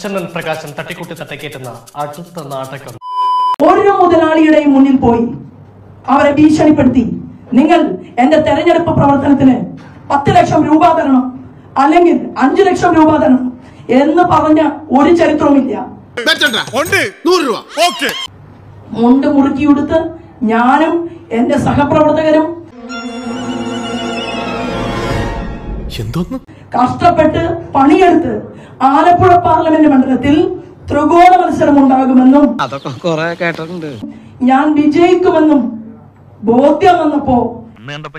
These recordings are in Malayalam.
ചന്ദൻ പ്രകാശൻ തട്ടിക്കുട്ടി തട്ടക്കേറ്റുന്ന അടുത്ത നാടകം. ഓരോ മുതലാളിയുടെയും മുന്നിൽ പോയി അവരെ ഭീഷണിപ്പെടുത്തി നിങ്ങൾ എന്റെ തെരഞ്ഞെടുപ്പ് പ്രവർത്തനത്തിന് 10 ലക്ഷം രൂപ തരണം, അല്ലെങ്കിൽ 5 ലക്ഷം രൂപ തരണം എന്ന് പറഞ്ഞ ഒരു ചരിത്രവുമില്ല. മുണ്ട് മുറുക്കിയെടുത്ത് ഞാനും എന്റെ സഹപ്രവർത്തകരും കഷ്ടപ്പെട്ട് പണിയെടുത്ത് ആലപ്പുഴ പാർലമെന്റ് മണ്ഡലത്തിൽ ത്രികോണ മത്സരം ഉണ്ടാകുമെന്നും ഞാൻ വിജയിക്കുമെന്നും ബോധ്യം വന്നപ്പോ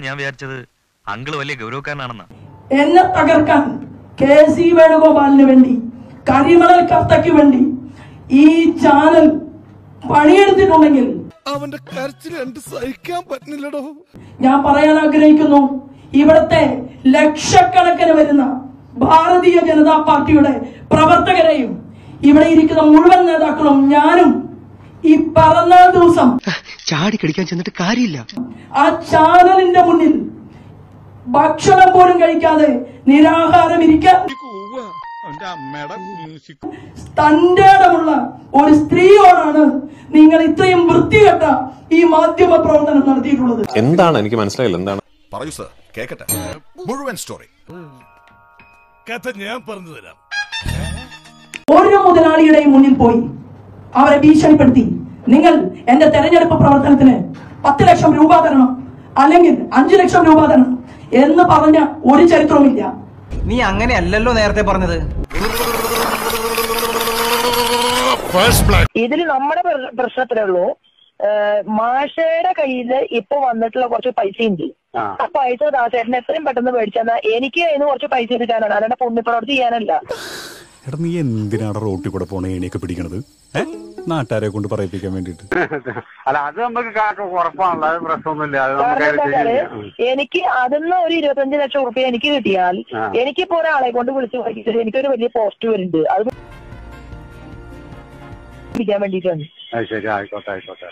ഞാൻ വിചാരിച്ചത് അങ്കിള് വലിയ ഗൗരവക്കാരനാണെന്ന്. എന്നെ തകർക്കാൻ KC വേണുഗോപാലിന് വേണ്ടി, കരിമണൽ കർത്തയ്ക്ക് വേണ്ടി ഈ ചാനൽ പണിയെടുത്തിട്ടുണ്ടെങ്കിൽ അവന്റെ കരച്ചിൽ കണ്ട് സഹിക്കാൻ പറ്റുന്നില്ലടോ. ഞാൻ പറയാൻ ആഗ്രഹിക്കുന്നു, ഇവിടത്തെ ലക്ഷക്കണക്കിന് വരുന്ന ഭാരതീയ ജനതാ പാർട്ടിയുടെ പ്രവർത്തകരെയും ഇവിടെ ഇരിക്കുന്ന മുഴുവൻ നേതാക്കളും ഞാനും ഈ പിറന്നാൾ ദിവസം ചാടി കടിക്കാൻ ചെന്നിട്ട് കാര്യമില്ല. ആ ചാനലിന്റെ മുന്നിൽ ഭക്ഷണം പോലും കഴിക്കാതെ നിരാഹാരം ഇരിക്കാൻ തന്റേടമുള്ള ഒരു സ്ത്രീയോടാണ് നിങ്ങൾ ഇത്രയും വൃത്തികെട്ട ഈ മാധ്യമ പ്രവർത്തനം നടത്തിയിട്ടുള്ളത്. എന്താണ് എനിക്ക് മനസ്സിലായില്ല, എന്താണ്? പറയൂ സർ, കേക്കട്ടെ മുഴുവൻ സ്റ്റോറി. കഥ ഞാൻ പറഞ്ഞു തരാം. ഓരോ മുതലാളിയുടെയും മുന്നിൽ പോയി അവരെ ഭീഷണിപ്പെടുത്തി നിങ്ങൾ എന്റെ തെരഞ്ഞെടുപ്പ് പ്രവർത്തനത്തിന് 10 ലക്ഷം രൂപ തരണം, അല്ലെങ്കിൽ 5 ലക്ഷം രൂപ തരണം എന്ന് പറഞ്ഞ ഒരു ചരിത്രവുമില്ല. നീ അങ്ങനെയല്ലല്ലോ നേരത്തെ പറഞ്ഞത്. ഇതിൽ നമ്മുടെ പ്രശ്നത്തിലേ ഉള്ളൂ. മാഷയുടെ കയ്യിൽ ഇപ്പൊ വന്നിട്ടുള്ള കുറച്ച് പൈസ ഉണ്ട്. ആ പൈസ ദാസേട്ടന് എത്രയും പെട്ടെന്ന് മേടിച്ചാൽ എനിക്ക് അതിന് കുറച്ച് പൈസ എടുക്കാനാണ്, അല്ലാണ്ട് പുണ്യപ്രവർത്തി ചെയ്യാനല്ല. എടാ, നീ എന്തിനാണ് റോട്ടിൽ കൂടെ പോണ ഏണിയൊക്കെ പിടിക്കണത്? നാട്ടുകാരെ കൊണ്ട് പറയിപ്പിക്കാൻ വേണ്ടിട്ട്. അല്ല, അത് നമുക്ക് ഉറപ്പാണല്ലോ, അത് പ്രശ്നമൊന്നുമില്ല. എനിക്ക് അതിന്ന് ഒരു 25 ലക്ഷം റുപ്യ എനിക്ക് കിട്ടിയാൽ എനിക്കിപ്പോ ഒരാളെ കൊണ്ട് വിളിച്ചു പഠിച്ചിട്ട് എനിക്കൊരു വലിയ പോസ്റ്റ് വരുന്നുണ്ട്, അത് പിടിക്കാൻ വേണ്ടിട്ടാണ്. ശരി, ആയിക്കോട്ടെ ആയിക്കോട്ടെ.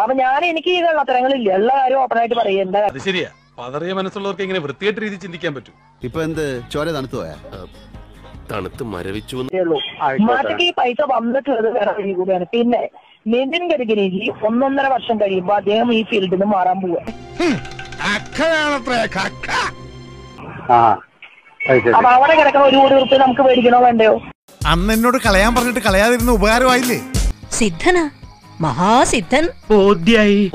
അപ്പൊ എനിക്ക് ഈ കള്ളത്തരങ്ങളില്ല, എല്ലാ കാര്യം ഓപ്പൺ ആയിട്ട് പറയണ്ട. ശരിയാ, പതറിയ മനസ്സുള്ളവർക്ക് ഇങ്ങനെ വൃത്തിയായിട്ട് രീതി ചിന്തിക്കാൻ പറ്റും. ഇപ്പൊ എന്ത് ചോര തണുത്തു പോയാ? തണുത്ത് മരവിച്ചു. മാറ്റക്ക് ഈ പൈസ വന്നിട്ടുള്ളത് വേറെ വഴി കൂടിയാണ്. പിന്നെ നിതിൻ ഗഡ്കരിജി 1.5 വർഷം കഴിയുമ്പോ അദ്ദേഹം ഈ ഫീൽഡിൽ നിന്ന് മാറാൻ പോവുക. അപ്പൊ അവിടെ കിടക്കുന്ന 1 കോടി റുപ്യ നമുക്ക് മേടിക്കണോ വേണ്ടയോ? അന്ന് എന്നോട് കളയാൻ പറഞ്ഞിട്ട് കളയാതിരുന്ന ഉപകാരമായില്ലേ? സിദ്ധനാ, മഹാസിദ്ധൻ.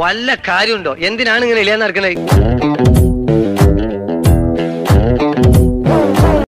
വല്ല കാര്യമുണ്ടോ? എന്തിനാണ് ഇങ്ങനെ ഇല്ലാന്ന് നടക്കണേ?